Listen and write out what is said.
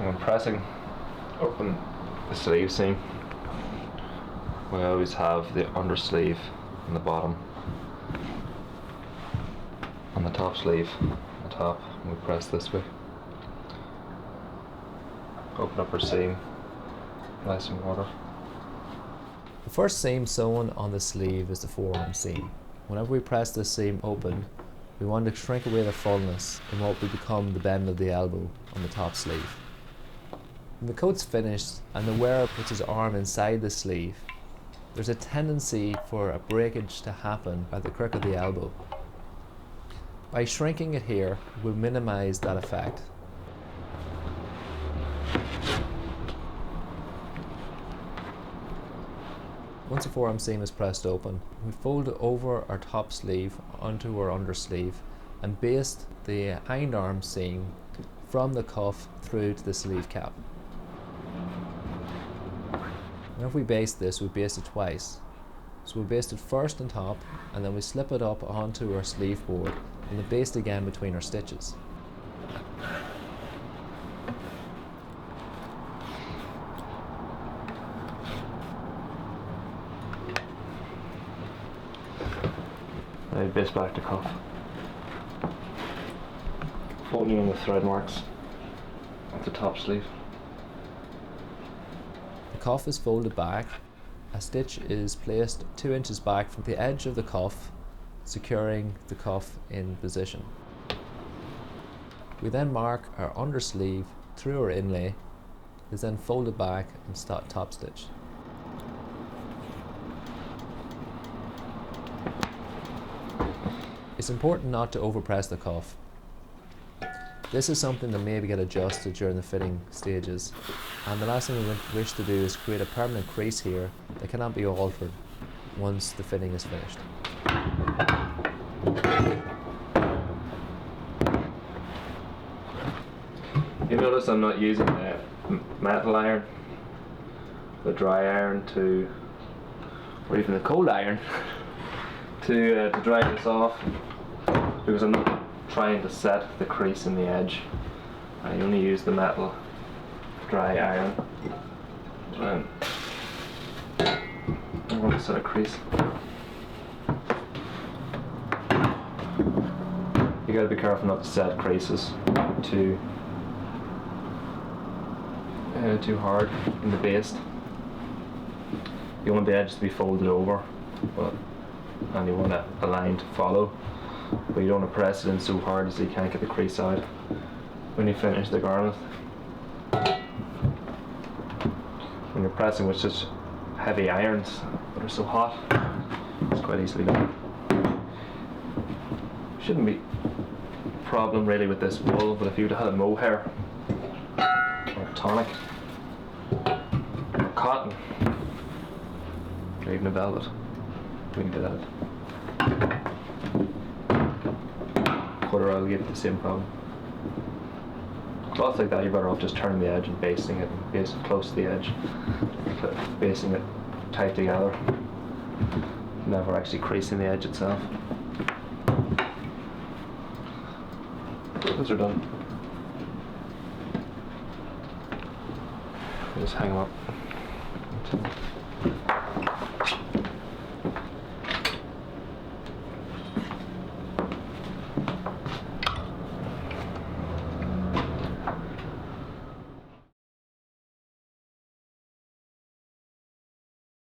When pressing open the sleeve seam, we always have the undersleeve on the bottom, on the top sleeve on the top, and we press this way. Open up our seam, nice and water. The first seam sewn on the sleeve is the forearm seam. Whenever we press this seam open, we want to shrink away the fullness in what will become the bend of the elbow on the top sleeve. When the coat's finished and the wearer puts his arm inside the sleeve, there's a tendency for a breakage to happen by the crook of the elbow. By shrinking it here, we'll minimize that effect. Once the forearm seam is pressed open, we fold over our top sleeve onto our undersleeve and baste the hind arm seam from the cuff through to the sleeve cap. Whenever we baste this, we baste it twice. So we baste it first on top, and then we slip it up onto our sleeve board and then baste again between our stitches. Now baste back the cuff, folding in the thread marks of the top sleeve. The cuff is folded back. A stitch is placed 2 inches back from the edge of the cuff, securing the cuff in position. We then mark our undersleeve through our inlay, is then folded back and top stitched. It's important not to overpress the cuff. This is something that may get adjusted during the fitting stages, and the last thing we wish to do is create a permanent crease here that cannot be altered once the fitting is finished. You notice I'm not using the metal iron, the dry iron or even the cold iron to dry this off, because I'm not trying to set the crease in the edge. I only use the metal dry iron. I want to set a crease. You gotta be careful not to set creases too hard in the baste. You want the edge to be folded over, and you want a line to follow, but you don't want to press it in so hard so you can't get the crease out when you finish the garment. When you're pressing with such heavy irons that are so hot, it's quite easily done. Shouldn't be a problem really with this wool, but if you'd had a mohair or tonic or cotton or even a velvet, we can do that. Corduroy will give it the same problem. Cloth like that, you're better off just turning the edge and basting it, and baste it close to the edge, basting it tight together, never actually creasing the edge itself. Those are done. Just hang them up.